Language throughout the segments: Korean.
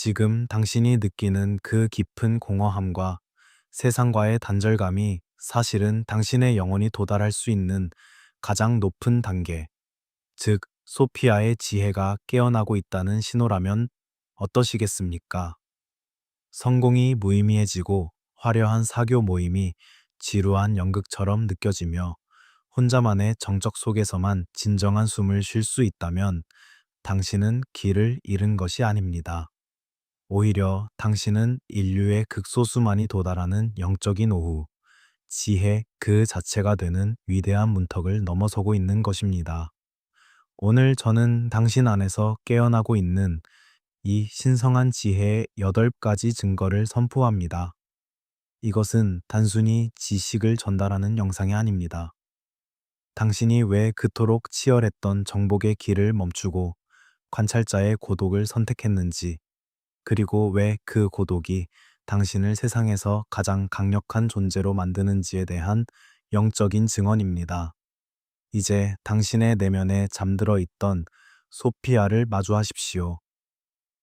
지금 당신이 느끼는 그 깊은 공허함과 세상과의 단절감이 사실은 당신의 영혼이 도달할 수 있는 가장 높은 단계, 즉, 소피아의 지혜가 깨어나고 있다는 신호라면 어떠시겠습니까? 성공이 무의미해지고 화려한 사교 모임이 지루한 연극처럼 느껴지며 혼자만의 정적 속에서만 진정한 숨을 쉴 수 있다면 당신은 길을 잃은 것이 아닙니다. 오히려 당신은 인류의 극소수만이 도달하는 영적인 오후, 지혜 그 자체가 되는 위대한 문턱을 넘어서고 있는 것입니다. 오늘 저는 당신 안에서 깨어나고 있는 이 신성한 지혜의 8가지 증거를 선포합니다. 이것은 단순히 지식을 전달하는 영상이 아닙니다. 당신이 왜 그토록 치열했던 정복의 길을 멈추고 관찰자의 고독을 선택했는지, 그리고 왜 그 고독이 당신을 세상에서 가장 강력한 존재로 만드는지에 대한 영적인 증언입니다. 이제 당신의 내면에 잠들어 있던 소피아를 마주하십시오.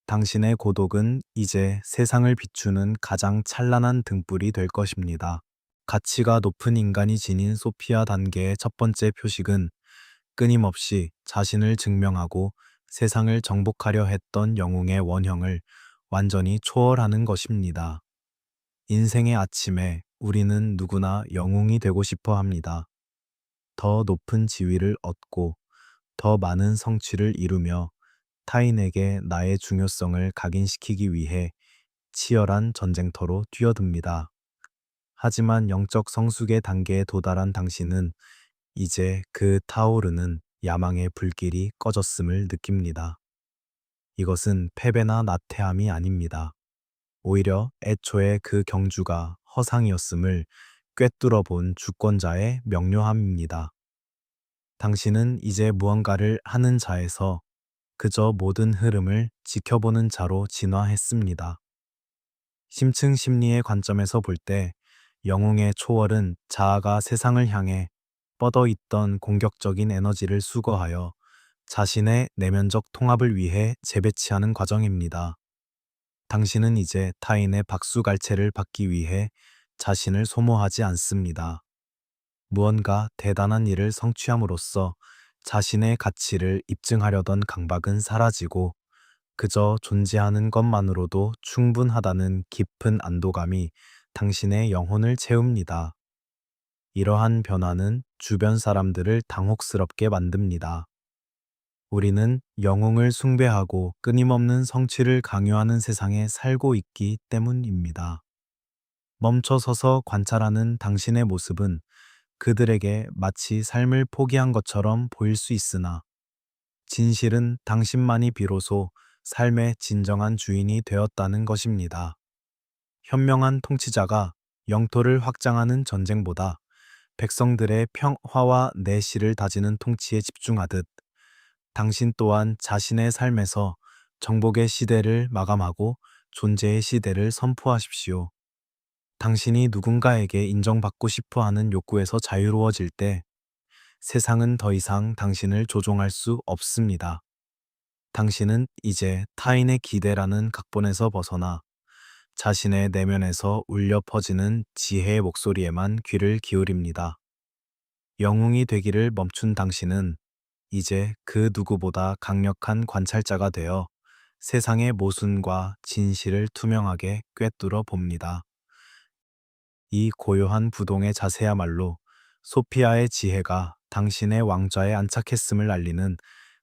당신의 고독은 이제 세상을 비추는 가장 찬란한 등불이 될 것입니다. 가치가 높은 인간이 지닌 소피아 단계의 첫 번째 표식은 끊임없이 자신을 증명하고 세상을 정복하려 했던 영웅의 원형을 완전히 초월하는 것입니다. 인생의 아침에 우리는 누구나 영웅이 되고 싶어 합니다. 더 높은 지위를 얻고 더 많은 성취를 이루며 타인에게 나의 중요성을 각인시키기 위해 치열한 전쟁터로 뛰어듭니다. 하지만 영적 성숙의 단계에 도달한 당신은 이제 그 타오르는 야망의 불길이 꺼졌음을 느낍니다. 이것은 패배나 나태함이 아닙니다. 오히려 애초에 그 경주가 허상이었음을 꿰뚫어 본 주권자의 명료함입니다. 당신은 이제 무언가를 하는 자에서 그저 모든 흐름을 지켜보는 자로 진화했습니다. 심층 심리의 관점에서 볼 때 영웅의 초월은 자아가 세상을 향해 뻗어 있던 공격적인 에너지를 수거하여 자신의 내면적 통합을 위해 재배치하는 과정입니다. 당신은 이제 타인의 박수갈채를 받기 위해 자신을 소모하지 않습니다. 무언가 대단한 일을 성취함으로써 자신의 가치를 입증하려던 강박은 사라지고 그저 존재하는 것만으로도 충분하다는 깊은 안도감이 당신의 영혼을 채웁니다. 이러한 변화는 주변 사람들을 당혹스럽게 만듭니다. 우리는 영웅을 숭배하고 끊임없는 성취를 강요하는 세상에 살고 있기 때문입니다. 멈춰서서 관찰하는 당신의 모습은 그들에게 마치 삶을 포기한 것처럼 보일 수 있으나 진실은 당신만이 비로소 삶의 진정한 주인이 되었다는 것입니다. 현명한 통치자가 영토를 확장하는 전쟁보다 백성들의 평화와 내실을 다지는 통치에 집중하듯 당신 또한 자신의 삶에서 정복의 시대를 마감하고 존재의 시대를 선포하십시오. 당신이 누군가에게 인정받고 싶어 하는 욕구에서 자유로워질 때 세상은 더 이상 당신을 조종할 수 없습니다. 당신은 이제 타인의 기대라는 각본에서 벗어나 자신의 내면에서 울려 퍼지는 지혜의 목소리에만 귀를 기울입니다. 영웅이 되기를 멈춘 당신은 이제 그 누구보다 강력한 관찰자가 되어 세상의 모순과 진실을 투명하게 꿰뚫어 봅니다. 이 고요한 부동의 자세야말로 소피아의 지혜가 당신의 왕좌에 안착했음을 알리는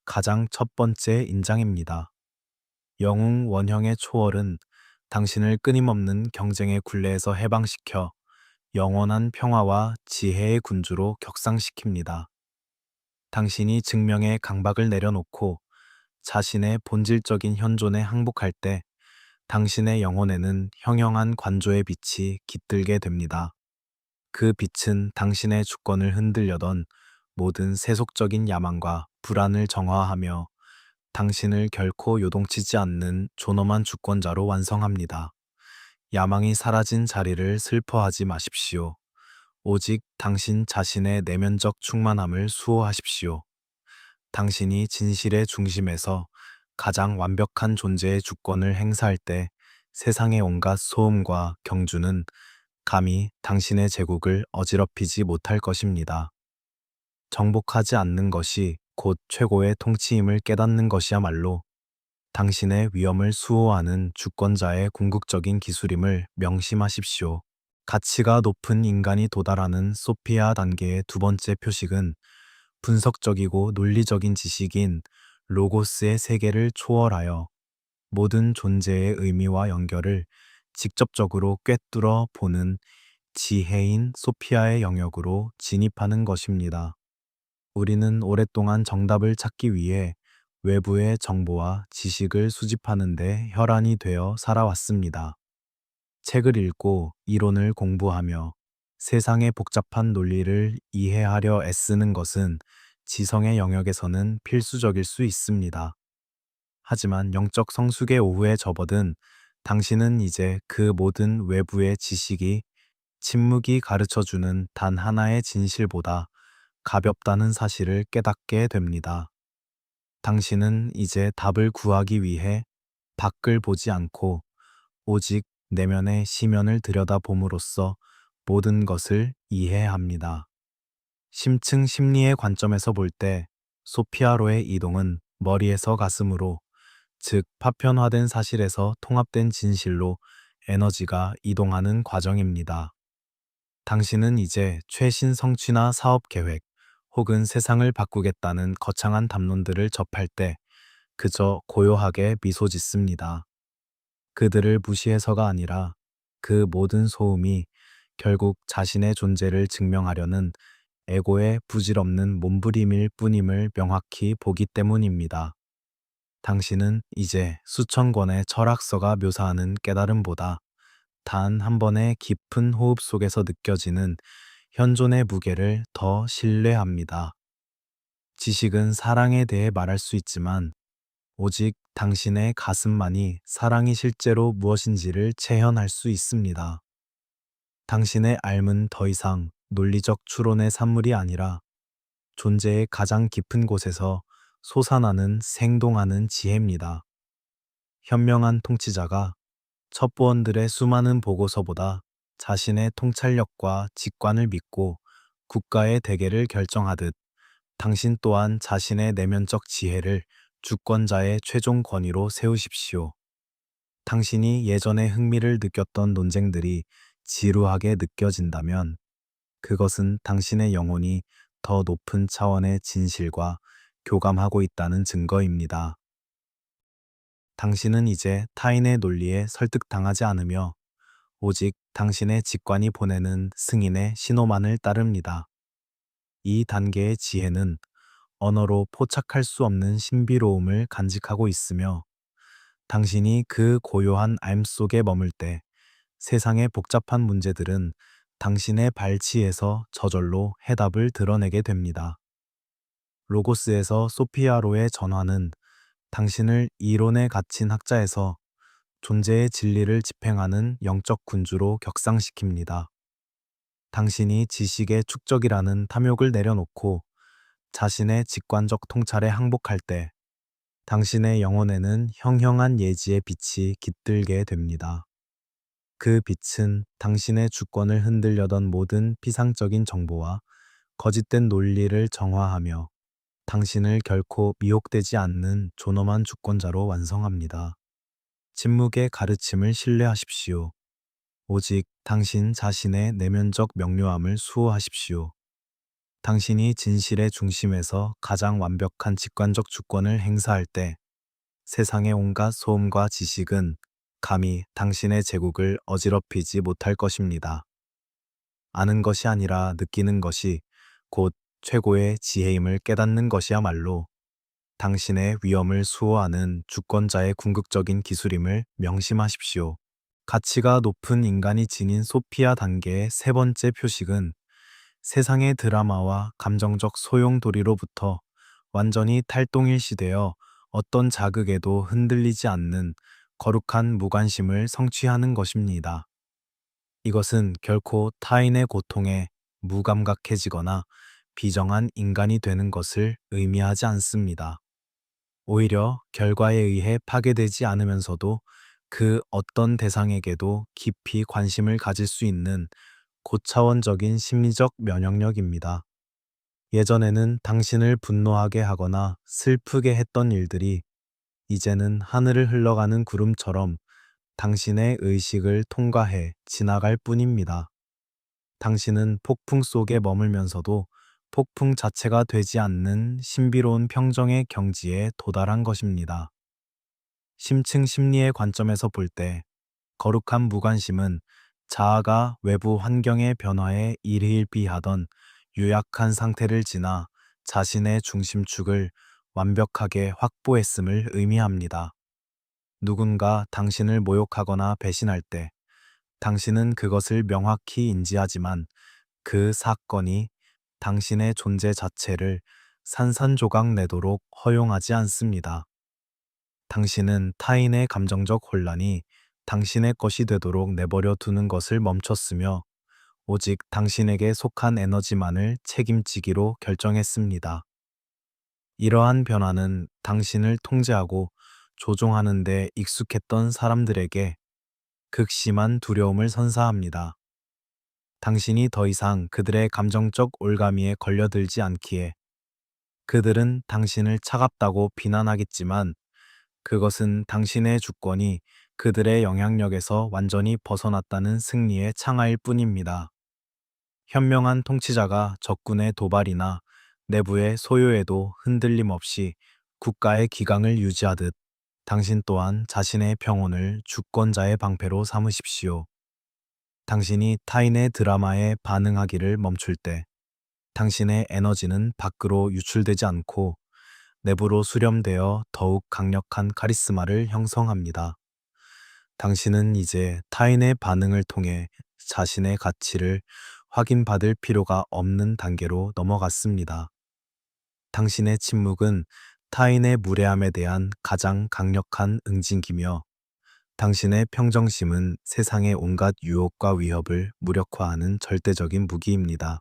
가장 첫 번째 인장입니다. 영웅 원형의 초월은 당신을 끊임없는 경쟁의 굴레에서 해방시켜 영원한 평화와 지혜의 군주로 격상시킵니다. 당신이 증명의 강박을 내려놓고 자신의 본질적인 현존에 항복할 때 당신의 영혼에는 형형한 관조의 빛이 깃들게 됩니다. 그 빛은 당신의 주권을 흔들려던 모든 세속적인 야망과 불안을 정화하며 당신을 결코 요동치지 않는 존엄한 주권자로 완성합니다. 야망이 사라진 자리를 슬퍼하지 마십시오. 오직 당신 자신의 내면적 충만함을 수호하십시오. 당신이 진실의 중심에서 가장 완벽한 존재의 주권을 행사할 때 세상의 온갖 소음과 경주는 감히 당신의 제국을 어지럽히지 못할 것입니다. 정복하지 않는 것이 곧 최고의 통치임을 깨닫는 것이야말로 당신의 위엄을 수호하는 주권자의 궁극적인 기술임을 명심하십시오. 가치가 높은 인간이 도달하는 소피아 단계의 두 번째 표식은 분석적이고 논리적인 지식인 로고스의 세계를 초월하여 모든 존재의 의미와 연결을 직접적으로 꿰뚫어 보는 지혜인 소피아의 영역으로 진입하는 것입니다. 우리는 오랫동안 정답을 찾기 위해 외부의 정보와 지식을 수집하는 데 혈안이 되어 살아왔습니다. 책을 읽고 이론을 공부하며 세상의 복잡한 논리를 이해하려 애쓰는 것은 지성의 영역에서는 필수적일 수 있습니다. 하지만 영적 성숙의 오후에 접어든 당신은 이제 그 모든 외부의 지식이 침묵이 가르쳐주는 단 하나의 진실보다 가볍다는 사실을 깨닫게 됩니다. 당신은 이제 답을 구하기 위해 밖을 보지 않고 오직 내면의 시면을 들여다봄으로써 모든 것을 이해합니다. 심층 심리의 관점에서 볼 때 소피아로의 이동은 머리에서 가슴으로, 즉 파편화된 사실에서 통합된 진실로 에너지가 이동하는 과정입니다. 당신은 이제 최신 성취나 사업 계획 혹은 세상을 바꾸겠다는 거창한 담론들을 접할 때 그저 고요하게 미소 짓습니다. 그들을 무시해서가 아니라 그 모든 소음이 결국 자신의 존재를 증명하려는 에고의 부질없는 몸부림일 뿐임을 명확히 보기 때문입니다. 당신은 이제 수천 권의 철학서가 묘사하는 깨달음보다 단 한 번의 깊은 호흡 속에서 느껴지는 현존의 무게를 더 신뢰합니다. 지식은 사랑에 대해 말할 수 있지만 오직 당신의 가슴만이 사랑이 실제로 무엇인지를 체현할 수 있습니다. 당신의 삶은 더 이상 논리적 추론의 산물이 아니라 존재의 가장 깊은 곳에서 솟아나는 생동하는 지혜입니다. 현명한 통치자가 첩보원들의 수많은 보고서보다 자신의 통찰력과 직관을 믿고 국가의 대계를 결정하듯 당신 또한 자신의 내면적 지혜를 주권자의 최종 권위로 세우십시오. 당신이 예전에 흥미를 느꼈던 논쟁들이 지루하게 느껴진다면 그것은 당신의 영혼이 더 높은 차원의 진실과 교감하고 있다는 증거입니다. 당신은 이제 타인의 논리에 설득당하지 않으며 오직 당신의 직관이 보내는 승인의 신호만을 따릅니다. 이 단계의 지혜는 언어로 포착할 수 없는 신비로움을 간직하고 있으며 당신이 그 고요한 삶 속에 머물 때 세상의 복잡한 문제들은 당신의 발치에서 저절로 해답을 드러내게 됩니다. 로고스에서 소피아로의 전환은 당신을 이론에 갇힌 학자에서 존재의 진리를 집행하는 영적 군주로 격상시킵니다. 당신이 지식의 축적이라는 탐욕을 내려놓고 자신의 직관적 통찰에 항복할 때 당신의 영혼에는 형형한 예지의 빛이 깃들게 됩니다. 그 빛은 당신의 주권을 흔들려던 모든 피상적인 정보와 거짓된 논리를 정화하며 당신을 결코 미혹되지 않는 존엄한 주권자로 완성합니다. 침묵의 가르침을 신뢰하십시오. 오직 당신 자신의 내면적 명료함을 수호하십시오. 당신이 진실의 중심에서 가장 완벽한 직관적 주권을 행사할 때 세상의 온갖 소음과 지식은 감히 당신의 제국을 어지럽히지 못할 것입니다. 아는 것이 아니라 느끼는 것이 곧 최고의 지혜임을 깨닫는 것이야말로 당신의 위엄을 수호하는 주권자의 궁극적인 기술임을 명심하십시오. 가치가 높은 인간이 지닌 소피아 단계의 세 번째 표식은 세상의 드라마와 감정적 소용돌이로부터 완전히 탈동일시되어 어떤 자극에도 흔들리지 않는 거룩한 무관심을 성취하는 것입니다. 이것은 결코 타인의 고통에 무감각해지거나 비정한 인간이 되는 것을 의미하지 않습니다. 오히려 결과에 의해 파괴되지 않으면서도 그 어떤 대상에게도 깊이 관심을 가질 수 있는 고차원적인 심리적 면역력입니다. 예전에는 당신을 분노하게 하거나 슬프게 했던 일들이 이제는 하늘을 흘러가는 구름처럼 당신의 의식을 통과해 지나갈 뿐입니다. 당신은 폭풍 속에 머물면서도 폭풍 자체가 되지 않는 신비로운 평정의 경지에 도달한 것입니다. 심층 심리의 관점에서 볼 때 거룩한 무관심은 자아가 외부 환경의 변화에 일희일비하던 유약한 상태를 지나 자신의 중심축을 완벽하게 확보했음을 의미합니다. 누군가 당신을 모욕하거나 배신할 때 당신은 그것을 명확히 인지하지만 그 사건이 당신의 존재 자체를 산산조각 내도록 허용하지 않습니다. 당신은 타인의 감정적 혼란이 당신의 것이 되도록 내버려 두는 것을 멈췄으며 오직 당신에게 속한 에너지만을 책임지기로 결정했습니다. 이러한 변화는 당신을 통제하고 조종하는 데 익숙했던 사람들에게 극심한 두려움을 선사합니다. 당신이 더 이상 그들의 감정적 올가미에 걸려들지 않기에 그들은 당신을 차갑다고 비난하겠지만 그것은 당신의 주권이 그들의 영향력에서 완전히 벗어났다는 승리의 창하일 뿐입니다. 현명한 통치자가 적군의 도발이나 내부의 소요에도 흔들림 없이 국가의 기강을 유지하듯 당신 또한 자신의 평온을 주권자의 방패로 삼으십시오. 당신이 타인의 드라마에 반응하기를 멈출 때 당신의 에너지는 밖으로 유출되지 않고 내부로 수렴되어 더욱 강력한 카리스마를 형성합니다. 당신은 이제 타인의 반응을 통해 자신의 가치를 확인받을 필요가 없는 단계로 넘어갔습니다. 당신의 침묵은 타인의 무례함에 대한 가장 강력한 응징기며 당신의 평정심은 세상의 온갖 유혹과 위협을 무력화하는 절대적인 무기입니다.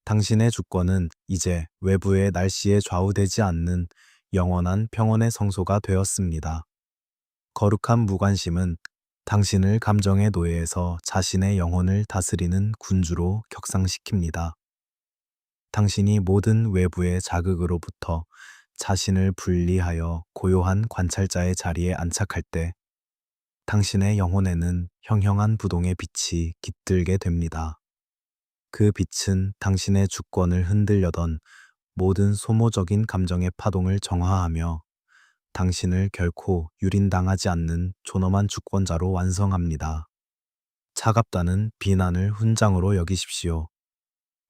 당신의 주권은 이제 외부의 날씨에 좌우되지 않는 영원한 평온의 성소가 되었습니다. 거룩한 무관심은 당신을 감정의 노예에서 자신의 영혼을 다스리는 군주로 격상시킵니다. 당신이 모든 외부의 자극으로부터 자신을 분리하여 고요한 관찰자의 자리에 안착할 때 당신의 영혼에는 형형한 부동의 빛이 깃들게 됩니다. 그 빛은 당신의 주권을 흔들려던 모든 소모적인 감정의 파동을 정화하며 당신을 결코 유린당하지 않는 존엄한 주권자로 완성합니다. 차갑다는 비난을 훈장으로 여기십시오.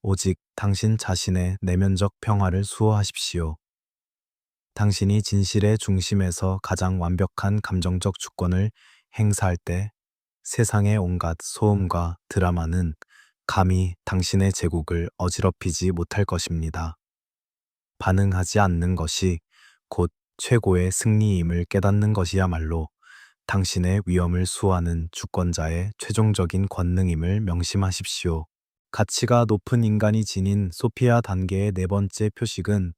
오직 당신 자신의 내면적 평화를 수호하십시오. 당신이 진실의 중심에서 가장 완벽한 감정적 주권을 행사할 때 세상의 온갖 소음과 드라마는 감히 당신의 제국을 어지럽히지 못할 것입니다. 반응하지 않는 것이 곧 최고의 승리임을 깨닫는 것이야말로 당신의 위엄을 수호하는 주권자의 최종적인 권능임을 명심하십시오. 가치가 높은 인간이 지닌 소피아 단계의 네 번째 표식은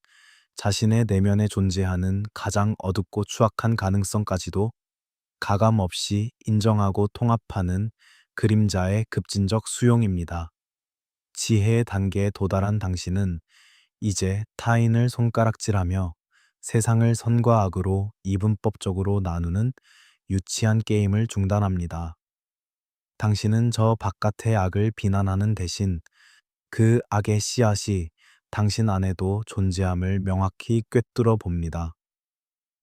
자신의 내면에 존재하는 가장 어둡고 추악한 가능성까지도 가감 없이 인정하고 통합하는 그림자의 급진적 수용입니다. 지혜의 단계에 도달한 당신은 이제 타인을 손가락질하며 세상을 선과 악으로 이분법적으로 나누는 유치한 게임을 중단합니다. 당신은 저 바깥의 악을 비난하는 대신 그 악의 씨앗이 당신 안에도 존재함을 명확히 꿰뚫어 봅니다.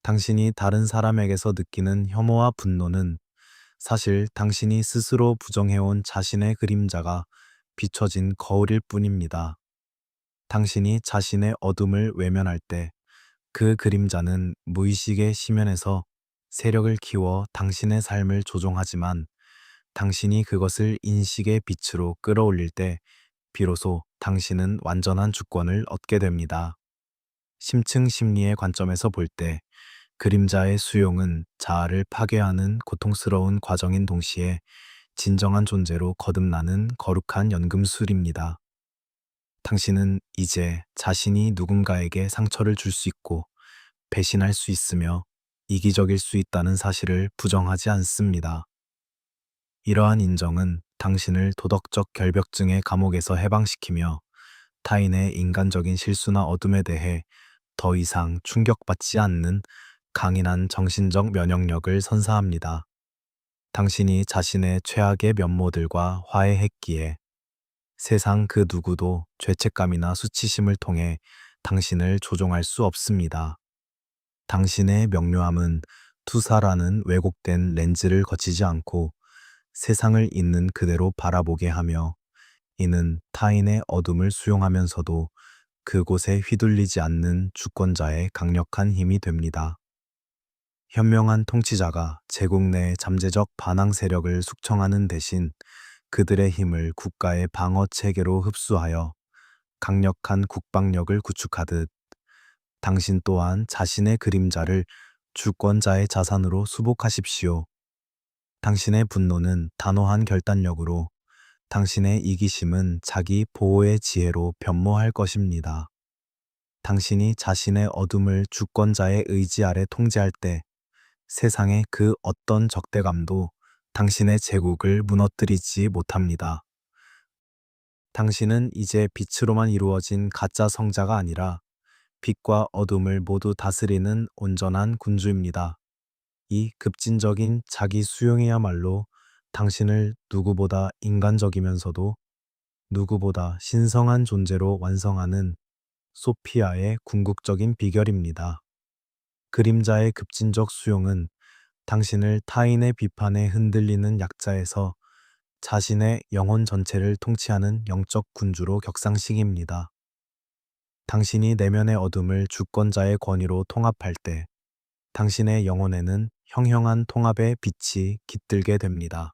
당신이 다른 사람에게서 느끼는 혐오와 분노는 사실 당신이 스스로 부정해온 자신의 그림자가 비춰진 거울일 뿐입니다. 당신이 자신의 어둠을 외면할 때 그 그림자는 무의식의 심연에서 세력을 키워 당신의 삶을 조종하지만 당신이 그것을 인식의 빛으로 끌어올릴 때 비로소 당신은 완전한 주권을 얻게 됩니다. 심층 심리의 관점에서 볼 때 그림자의 수용은 자아를 파괴하는 고통스러운 과정인 동시에 진정한 존재로 거듭나는 거룩한 연금술입니다. 당신은 이제 자신이 누군가에게 상처를 줄 수 있고 배신할 수 있으며 이기적일 수 있다는 사실을 부정하지 않습니다. 이러한 인정은 당신을 도덕적 결벽증의 감옥에서 해방시키며 타인의 인간적인 실수나 어둠에 대해 더 이상 충격받지 않는 강인한 정신적 면역력을 선사합니다. 당신이 자신의 최악의 면모들과 화해했기에 세상 그 누구도 죄책감이나 수치심을 통해 당신을 조종할 수 없습니다. 당신의 명료함은 투사라는 왜곡된 렌즈를 거치지 않고 세상을 있는 그대로 바라보게 하며, 이는 타인의 어둠을 수용하면서도 그곳에 휘둘리지 않는 주권자의 강력한 힘이 됩니다. 현명한 통치자가 제국 내 잠재적 반항 세력을 숙청하는 대신 그들의 힘을 국가의 방어 체계로 흡수하여 강력한 국방력을 구축하듯, 당신 또한 자신의 그림자를 주권자의 자산으로 수복하십시오. 당신의 분노는 단호한 결단력으로, 당신의 이기심은 자기 보호의 지혜로 변모할 것입니다. 당신이 자신의 어둠을 주권자의 의지 아래 통제할 때 세상의 그 어떤 적대감도 당신의 제국을 무너뜨리지 못합니다. 당신은 이제 빛으로만 이루어진 가짜 성자가 아니라 빛과 어둠을 모두 다스리는 온전한 군주입니다. 이 급진적인 자기 수용이야말로 당신을 누구보다 인간적이면서도 누구보다 신성한 존재로 완성하는 소피아의 궁극적인 비결입니다. 그림자의 급진적 수용은 당신을 타인의 비판에 흔들리는 약자에서 자신의 영혼 전체를 통치하는 영적 군주로 격상시킵니다. 당신이 내면의 어둠을 주권자의 권위로 통합할 때 당신의 영혼에는 형형한 통합의 빛이 깃들게 됩니다.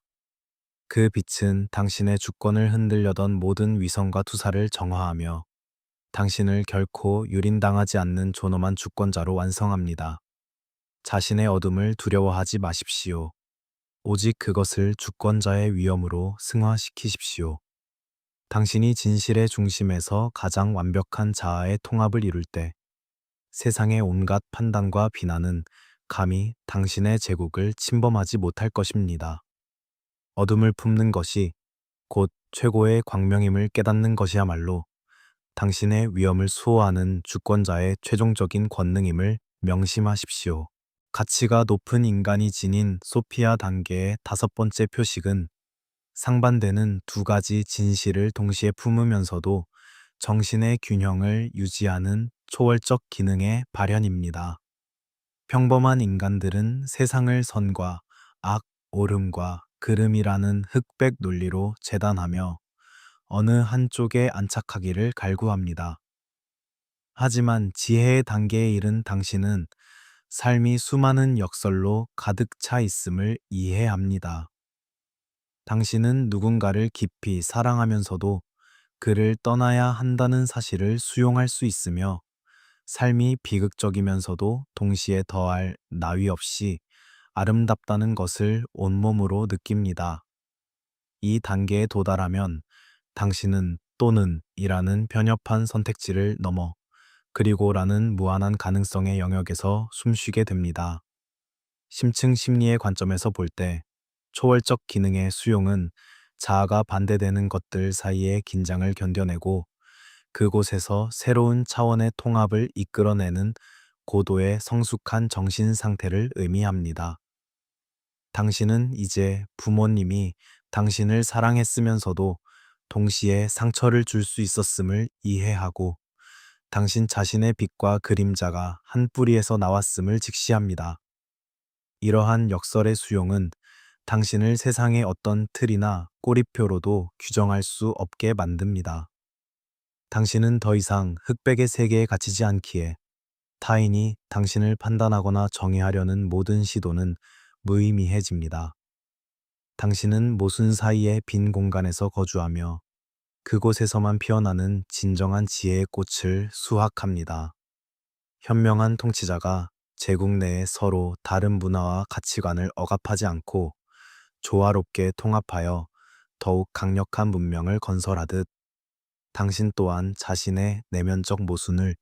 그 빛은 당신의 주권을 흔들려던 모든 위선과 투사를 정화하며 당신을 결코 유린당하지 않는 존엄한 주권자로 완성합니다. 자신의 어둠을 두려워하지 마십시오. 오직 그것을 주권자의 위엄으로 승화시키십시오. 당신이 진실의 중심에서 가장 완벽한 자아의 통합을 이룰 때 세상의 온갖 판단과 비난은 감히 당신의 제국을 침범하지 못할 것입니다. 어둠을 품는 것이 곧 최고의 광명임을 깨닫는 것이야말로 당신의 위엄을 수호하는 주권자의 최종적인 권능임을 명심하십시오. 가치가 높은 인간이 지닌 소피아 단계의 5번째 표식은 상반되는 두 가지 진실을 동시에 품으면서도 정신의 균형을 유지하는 초월적 기능의 발현입니다. 평범한 인간들은 세상을 선과 악, 옳음과 그름이라는 흑백 논리로 재단하며 어느 한쪽에 안착하기를 갈구합니다. 하지만 지혜의 단계에 이른 당신은 삶이 수많은 역설로 가득 차 있음을 이해합니다. 당신은 누군가를 깊이 사랑하면서도 그를 떠나야 한다는 사실을 수용할 수 있으며, 삶이 비극적이면서도 동시에 더할 나위 없이 아름답다는 것을 온몸으로 느낍니다. 이 단계에 도달하면 당신은 또는 이라는 편협한 선택지를 넘어 그리고 라는 무한한 가능성의 영역에서 숨쉬게 됩니다. 심층 심리의 관점에서 볼 때 초월적 기능의 수용은 자아가 반대되는 것들 사이의 긴장을 견뎌내고 그곳에서 새로운 차원의 통합을 이끌어내는 고도의 성숙한 정신 상태를 의미합니다. 당신은 이제 부모님이 당신을 사랑했으면서도 동시에 상처를 줄 수 있었음을 이해하고, 당신 자신의 빛과 그림자가 한 뿌리에서 나왔음을 직시합니다. 이러한 역설의 수용은 당신을 세상의 어떤 틀이나 꼬리표로도 규정할 수 없게 만듭니다. 당신은 더 이상 흑백의 세계에 갇히지 않기에 타인이 당신을 판단하거나 정의하려는 모든 시도는 무의미해집니다. 당신은 모순 사이의 빈 공간에서 거주하며 그곳에서만 피어나는 진정한 지혜의 꽃을 수확합니다. 현명한 통치자가 제국 내에 서로 다른 문화와 가치관을 억압하지 않고 조화롭게 통합하여 더욱 강력한 문명을 건설하듯, 당신 또한 자신의 내면적 모순을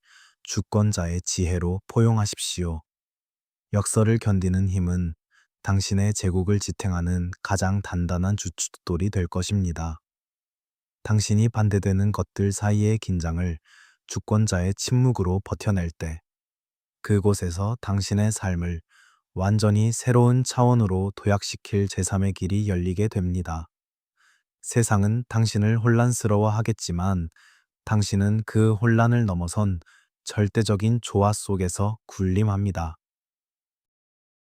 주권자의 지혜로 포용하십시오. 역설을 견디는 힘은 당신의 제국을 지탱하는 가장 단단한 주춧돌이 될 것입니다. 당신이 반대되는 것들 사이의 긴장을 주권자의 침묵으로 버텨낼 때, 그곳에서 당신의 삶을 완전히 새로운 차원으로 도약시킬 제3의 길이 열리게 됩니다. 세상은 당신을 혼란스러워 하겠지만 당신은 그 혼란을 넘어선 절대적인 조화 속에서 군림합니다.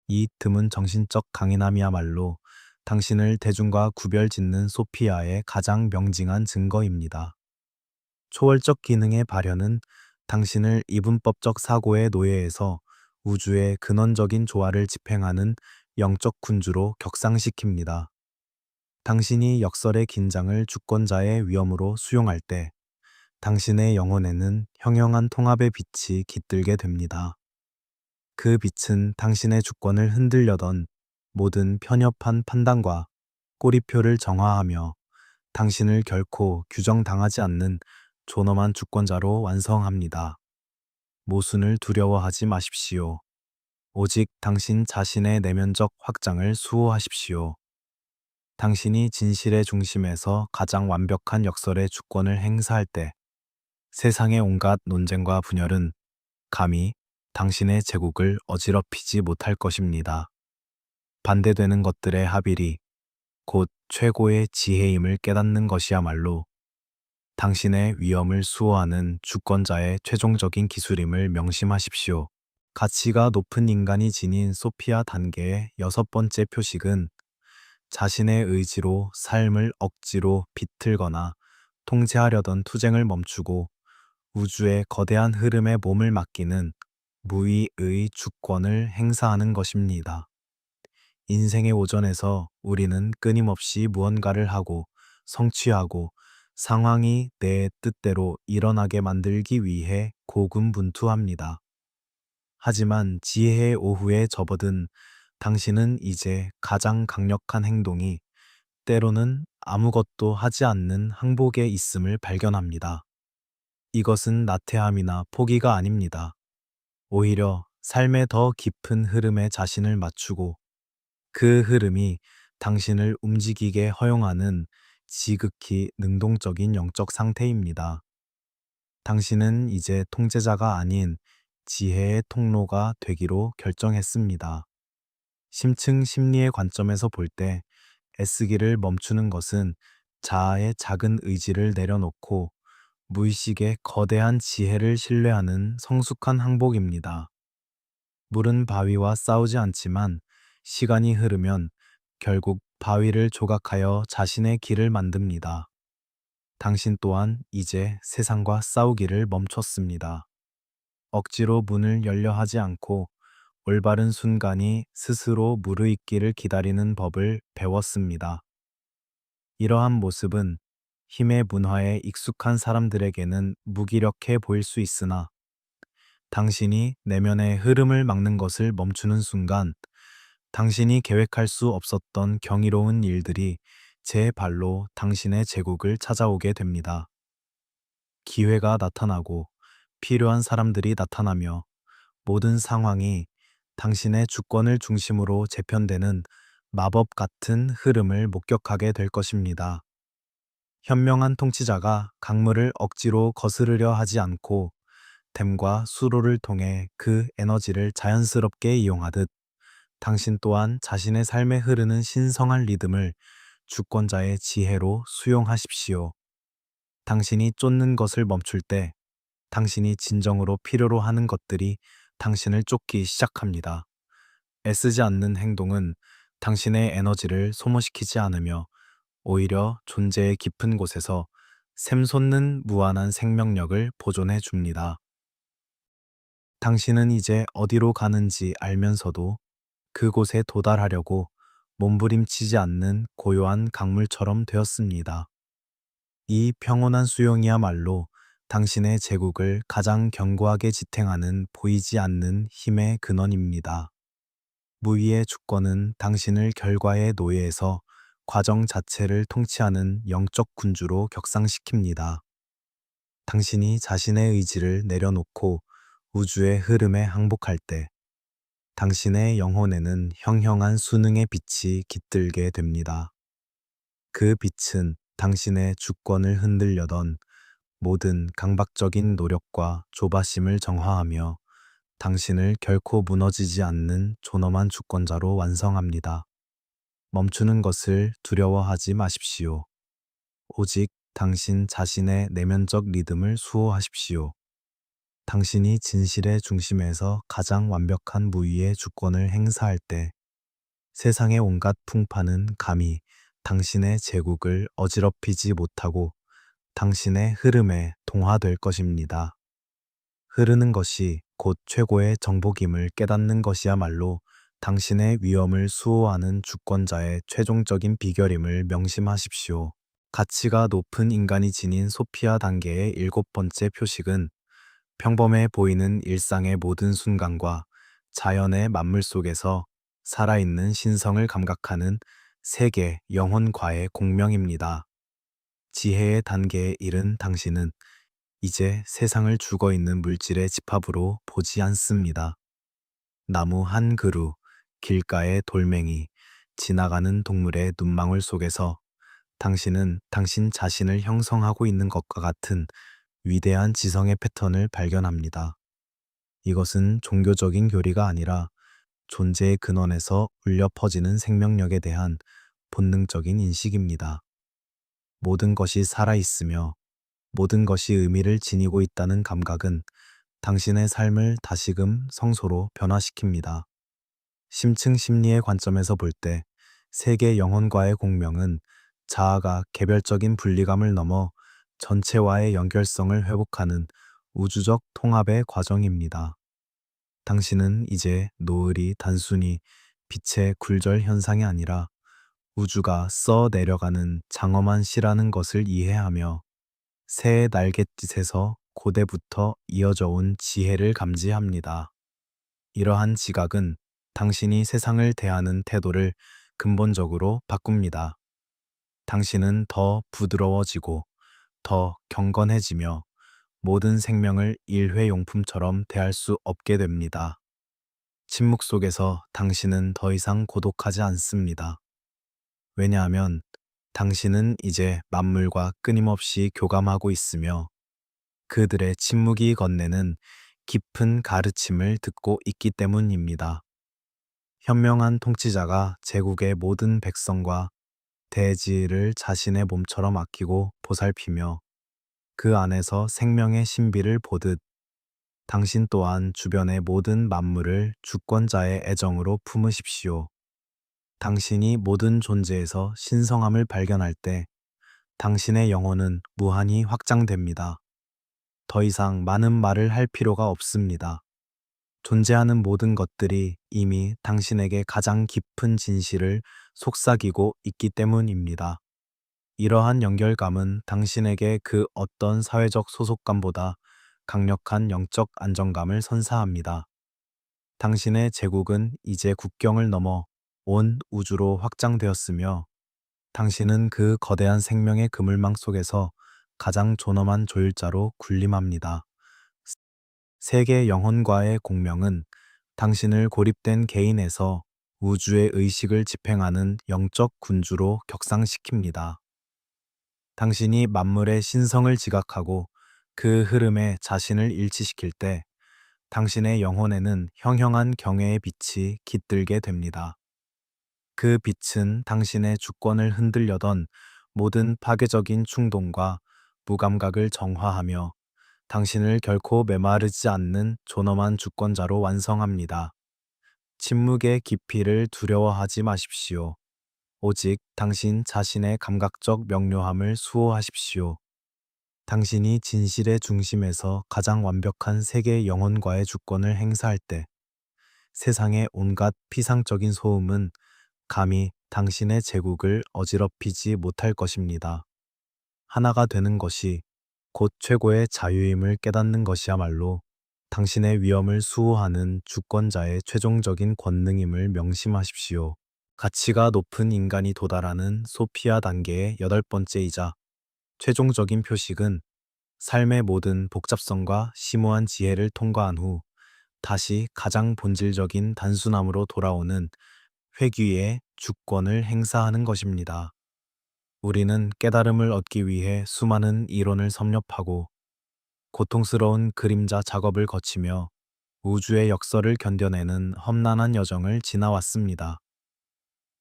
이 드문 정신적 강인함이야말로 당신을 대중과 구별짓는 소피아의 가장 명징한 증거입니다. 초월적 기능의 발현은 당신을 이분법적 사고의 노예에서 우주의 근원적인 조화를 집행하는 영적 군주로 격상시킵니다. 당신이 역설의 긴장을 주권자의 위험으로 수용할 때 당신의 영혼에는 형형한 통합의 빛이 깃들게 됩니다. 그 빛은 당신의 주권을 흔들려던 모든 편협한 판단과 꼬리표를 정화하며 당신을 결코 규정당하지 않는 존엄한 주권자로 완성합니다. 모순을 두려워하지 마십시오. 오직 당신 자신의 내면적 확장을 수호하십시오. 당신이 진실의 중심에서 가장 완벽한 역설의 주권을 행사할 때 세상의 온갖 논쟁과 분열은 감히 당신의 제국을 어지럽히지 못할 것입니다. 반대되는 것들의 합일이 곧 최고의 지혜임을 깨닫는 것이야말로 당신의 위엄을 수호하는 주권자의 최종적인 기술임을 명심하십시오. 가치가 높은 인간이 지닌 소피아 단계의 6번째 표식은 자신의 의지로 삶을 억지로 비틀거나 통제하려던 투쟁을 멈추고 우주의 거대한 흐름에 몸을 맡기는 무의의 주권을 행사하는 것입니다. 인생의 오전에서 우리는 끊임없이 무언가를 하고 성취하고 상황이 내 뜻대로 일어나게 만들기 위해 고군분투합니다. 하지만 지혜의 오후에 접어든 당신은 이제 가장 강력한 행동이 때로는 아무것도 하지 않는 항복에 있음을 발견합니다. 이것은 나태함이나 포기가 아닙니다. 오히려 삶의 더 깊은 흐름에 자신을 맞추고 그 흐름이 당신을 움직이게 허용하는 지극히 능동적인 영적 상태입니다. 당신은 이제 통제자가 아닌 지혜의 통로가 되기로 결정했습니다. 심층 심리의 관점에서 볼 때 애쓰기를 멈추는 것은 자아의 작은 의지를 내려놓고 무의식의 거대한 지혜를 신뢰하는 성숙한 항복입니다. 물은 바위와 싸우지 않지만 시간이 흐르면 결국 바위를 조각하여 자신의 길을 만듭니다. 당신 또한 이제 세상과 싸우기를 멈췄습니다. 억지로 문을 열려 하지 않고 올바른 순간이 스스로 무르익기를 기다리는 법을 배웠습니다. 이러한 모습은 힘의 문화에 익숙한 사람들에게는 무기력해 보일 수 있으나 당신이 내면의 흐름을 막는 것을 멈추는 순간 당신이 계획할 수 없었던 경이로운 일들이 제 발로 당신의 제국을 찾아오게 됩니다. 기회가 나타나고 필요한 사람들이 나타나며 모든 상황이 당신의 주권을 중심으로 재편되는 마법 같은 흐름을 목격하게 될 것입니다. 현명한 통치자가 강물을 억지로 거스르려 하지 않고 댐과 수로를 통해 그 에너지를 자연스럽게 이용하듯 당신 또한 자신의 삶에 흐르는 신성한 리듬을 주권자의 지혜로 수용하십시오. 당신이 쫓는 것을 멈출 때 당신이 진정으로 필요로 하는 것들이 당신을 쫓기 시작합니다. 애쓰지 않는 행동은 당신의 에너지를 소모시키지 않으며 오히려 존재의 깊은 곳에서 샘솟는 무한한 생명력을 보존해 줍니다. 당신은 이제 어디로 가는지 알면서도 그곳에 도달하려고 몸부림치지 않는 고요한 강물처럼 되었습니다. 이 평온한 수용이야말로 당신의 제국을 가장 견고하게 지탱하는 보이지 않는 힘의 근원입니다. 무위의 주권은 당신을 결과의 노예에서 과정 자체를 통치하는 영적 군주로 격상시킵니다. 당신이 자신의 의지를 내려놓고 우주의 흐름에 항복할 때 당신의 영혼에는 형형한 수능의 빛이 깃들게 됩니다. 그 빛은 당신의 주권을 흔들려던 모든 강박적인 노력과 조바심을 정화하며 당신을 결코 무너지지 않는 존엄한 주권자로 완성합니다. 멈추는 것을 두려워하지 마십시오. 오직 당신 자신의 내면적 리듬을 수호하십시오. 당신이 진실의 중심에서 가장 완벽한 무위의 주권을 행사할 때 세상의 온갖 풍파는 감히 당신의 제국을 어지럽히지 못하고 당신의 흐름에 동화될 것입니다. 흐르는 것이 곧 최고의 정복임을 깨닫는 것이야말로 당신의 위엄을 수호하는 주권자의 최종적인 비결임을 명심하십시오. 가치가 높은 인간이 지닌 소피아 단계의 7번째 표식은 평범해 보이는 일상의 모든 순간과 자연의 만물 속에서 살아있는 신성을 감각하는 세계 영혼과의 공명입니다. 지혜의 단계에 이른 당신은 이제 세상을 죽어있는 물질의 집합으로 보지 않습니다. 나무 한 그루, 길가의 돌멩이, 지나가는 동물의 눈망울 속에서 당신은 당신 자신을 형성하고 있는 것과 같은 위대한 지성의 패턴을 발견합니다. 이것은 종교적인 교리가 아니라 존재의 근원에서 울려 퍼지는 생명력에 대한 본능적인 인식입니다. 모든 것이 살아있으며 모든 것이 의미를 지니고 있다는 감각은 당신의 삶을 다시금 성소로 변화시킵니다. 심층 심리의 관점에서 볼 때 세계 영혼과의 공명은 자아가 개별적인 분리감을 넘어 전체와의 연결성을 회복하는 우주적 통합의 과정입니다. 당신은 이제 노을이 단순히 빛의 굴절 현상이 아니라 우주가 써 내려가는 장엄한 시라는 것을 이해하며 새의 날갯짓에서 고대부터 이어져 온 지혜를 감지합니다. 이러한 지각은 당신이 세상을 대하는 태도를 근본적으로 바꿉니다. 당신은 더 부드러워지고 더 경건해지며 모든 생명을 일회용품처럼 대할 수 없게 됩니다. 침묵 속에서 당신은 더 이상 고독하지 않습니다. 왜냐하면 당신은 이제 만물과 끊임없이 교감하고 있으며 그들의 침묵이 건네는 깊은 가르침을 듣고 있기 때문입니다. 현명한 통치자가 제국의 모든 백성과 대지를 자신의 몸처럼 아끼고 보살피며 그 안에서 생명의 신비를 보듯 당신 또한 주변의 모든 만물을 주권자의 애정으로 품으십시오. 당신이 모든 존재에서 신성함을 발견할 때 당신의 영혼은 무한히 확장됩니다. 더 이상 많은 말을 할 필요가 없습니다. 존재하는 모든 것들이 이미 당신에게 가장 깊은 진실을 속삭이고 있기 때문입니다. 이러한 연결감은 당신에게 그 어떤 사회적 소속감보다 강력한 영적 안정감을 선사합니다. 당신의 제국은 이제 국경을 넘어 온 우주로 확장되었으며 당신은 그 거대한 생명의 그물망 속에서 가장 존엄한 조율자로 군림합니다. 세계 영혼과의 공명은 당신을 고립된 개인에서 우주의 의식을 집행하는 영적 군주로 격상시킵니다. 당신이 만물의 신성을 지각하고 그 흐름에 자신을 일치시킬 때 당신의 영혼에는 형형한 경외의 빛이 깃들게 됩니다. 그 빛은 당신의 주권을 흔들려던 모든 파괴적인 충동과 무감각을 정화하며 당신을 결코 메마르지 않는 존엄한 주권자로 완성합니다. 침묵의 깊이를 두려워하지 마십시오. 오직 당신 자신의 감각적 명료함을 수호하십시오. 당신이 진실의 중심에서 가장 완벽한 세계 영혼과의 주권을 행사할 때 세상의 온갖 피상적인 소음은 감히 당신의 제국을 어지럽히지 못할 것입니다. 하나가 되는 것이 곧 최고의 자유임을 깨닫는 것이야말로 당신의 위엄을 수호하는 주권자의 최종적인 권능임을 명심하십시오. 가치가 높은 인간이 도달하는 소피아 단계의 8번째이자 최종적인 표식은 삶의 모든 복잡성과 심오한 지혜를 통과한 후 다시 가장 본질적인 단순함으로 돌아오는 회귀의 주권을 행사하는 것입니다. 우리는 깨달음을 얻기 위해 수많은 이론을 섭렵하고 고통스러운 그림자 작업을 거치며 우주의 역설을 견뎌내는 험난한 여정을 지나왔습니다.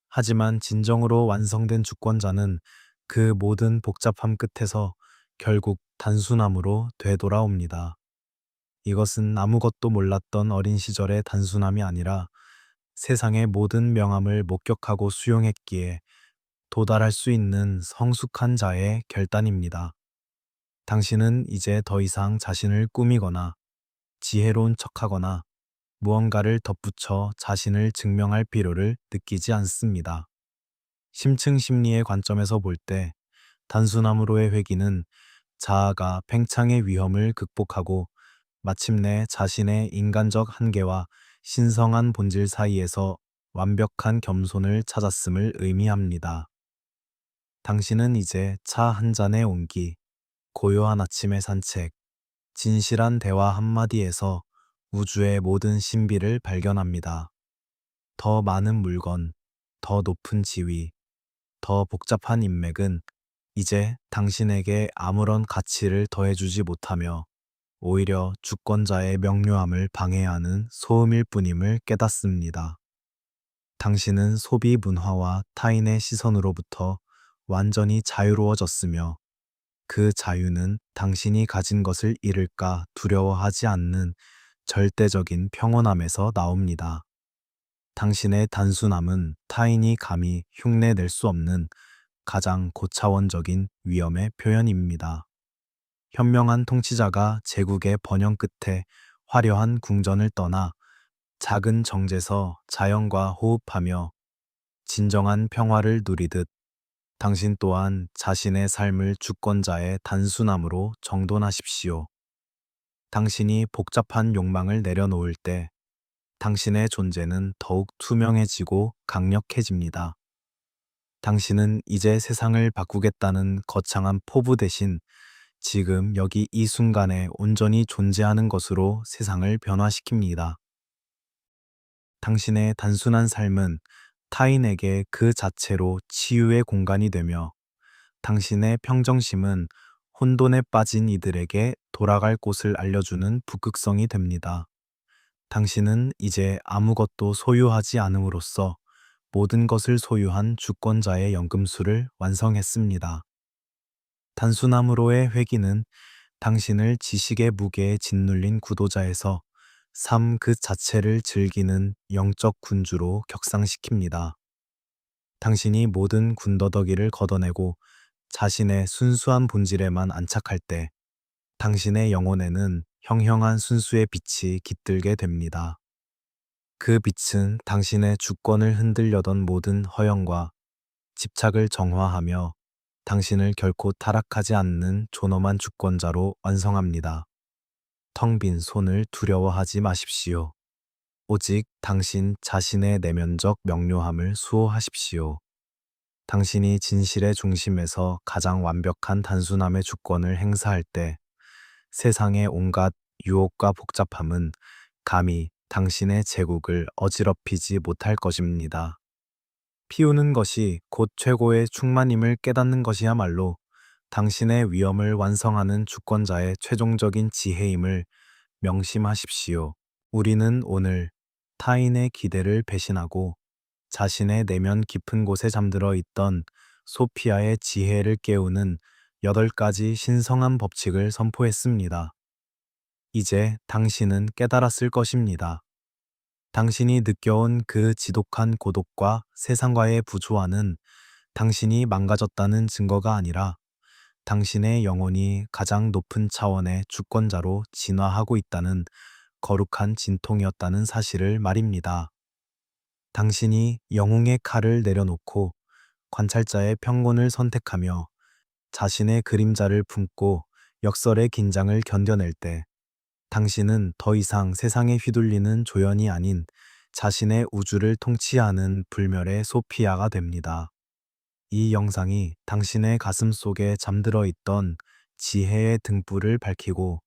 하지만 진정으로 완성된 주권자는 그 모든 복잡함 끝에서 결국 단순함으로 되돌아옵니다. 이것은 아무것도 몰랐던 어린 시절의 단순함이 아니라 세상의 모든 명암을 목격하고 수용했기에 도달할 수 있는 성숙한 자의 결단입니다. 당신은 이제 더 이상 자신을 꾸미거나 지혜로운 척하거나 무언가를 덧붙여 자신을 증명할 필요를 느끼지 않습니다. 심층 심리의 관점에서 볼 때 단순함으로의 회귀는 자아가 팽창의 위험을 극복하고 마침내 자신의 인간적 한계와 신성한 본질 사이에서 완벽한 겸손을 찾았음을 의미합니다. 당신은 이제 차 한 잔의 온기, 고요한 아침의 산책, 진실한 대화 한마디에서 우주의 모든 신비를 발견합니다. 더 많은 물건, 더 높은 지위, 더 복잡한 인맥은 이제 당신에게 아무런 가치를 더해주지 못하며 오히려 주권자의 명료함을 방해하는 소음일 뿐임을 깨닫습니다. 당신은 소비 문화와 타인의 시선으로부터 완전히 자유로워졌으며 그 자유는 당신이 가진 것을 잃을까 두려워하지 않는 절대적인 평온함에서 나옵니다. 당신의 단순함은 타인이 감히 흉내낼 수 없는 가장 고차원적인 위엄의 표현입니다. 현명한 통치자가 제국의 번영 끝에 화려한 궁전을 떠나 작은 정제서 자연과 호흡하며 진정한 평화를 누리듯 당신 또한 자신의 삶을 주권자의 단순함으로 정돈하십시오. 당신이 복잡한 욕망을 내려놓을 때 당신의 존재는 더욱 투명해지고 강력해집니다. 당신은 이제 세상을 바꾸겠다는 거창한 포부 대신 지금 여기 이 순간에 온전히 존재하는 것으로 세상을 변화시킵니다. 당신의 단순한 삶은 타인에게 그 자체로 치유의 공간이 되며 당신의 평정심은 혼돈에 빠진 이들에게 돌아갈 곳을 알려주는 북극성이 됩니다. 당신은 이제 아무것도 소유하지 않음으로써 모든 것을 소유한 주권자의 연금술을 완성했습니다. 단순함으로의 회귀는 당신을 지식의 무게에 짓눌린 구도자에서 삶 그 자체를 즐기는 영적 군주로 격상시킵니다. 당신이 모든 군더더기를 걷어내고 자신의 순수한 본질에만 안착할 때 당신의 영혼에는 형형한 순수의 빛이 깃들게 됩니다. 그 빛은 당신의 주권을 흔들려던 모든 허영과 집착을 정화하며 당신을 결코 타락하지 않는 존엄한 주권자로 완성합니다. 텅 빈 손을 두려워하지 마십시오. 오직 당신 자신의 내면적 명료함을 수호하십시오. 당신이 진실의 중심에서 가장 완벽한 단순함의 주권을 행사할 때 세상의 온갖 유혹과 복잡함은 감히 당신의 제국을 어지럽히지 못할 것입니다. 피우는 것이 곧 최고의 충만임을 깨닫는 것이야말로 당신의 위엄을 완성하는 주권자의 최종적인 지혜임을 명심하십시오. 우리는 오늘 타인의 기대를 배신하고 자신의 내면 깊은 곳에 잠들어 있던 소피아의 지혜를 깨우는 8가지 신성한 법칙을 선포했습니다. 이제 당신은 깨달았을 것입니다. 당신이 느껴온 그 지독한 고독과 세상과의 부조화는 당신이 망가졌다는 증거가 아니라 당신의 영혼이 가장 높은 차원의 주권자로 진화하고 있다는 거룩한 진통이었다는 사실을 말입니다. 당신이 영웅의 칼을 내려놓고 관찰자의 평온을 선택하며 자신의 그림자를 품고 역설의 긴장을 견뎌낼 때 당신은 더 이상 세상에 휘둘리는 조연이 아닌 자신의 우주를 통치하는 불멸의 소피아가 됩니다. 이 영상이 당신의 가슴 속에 잠들어 있던 지혜의 등불을 밝히고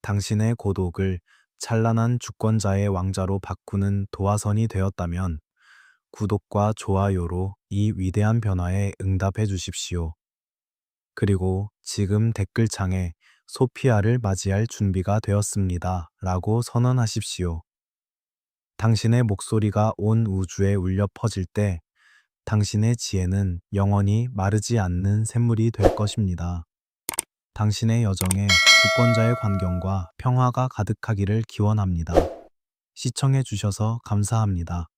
당신의 고독을 찬란한 주권자의 왕자로 바꾸는 도화선이 되었다면 구독과 좋아요로 이 위대한 변화에 응답해 주십시오. 그리고 지금 댓글창에 소피아를 맞이할 준비가 되었습니다. 라고 선언하십시오. 당신의 목소리가 온 우주에 울려 퍼질 때 당신의 지혜는 영원히 마르지 않는 샘물이 될 것입니다. 당신의 여정에 주권자의 관경과 평화가 가득하기를 기원합니다. 시청해 주셔서 감사합니다.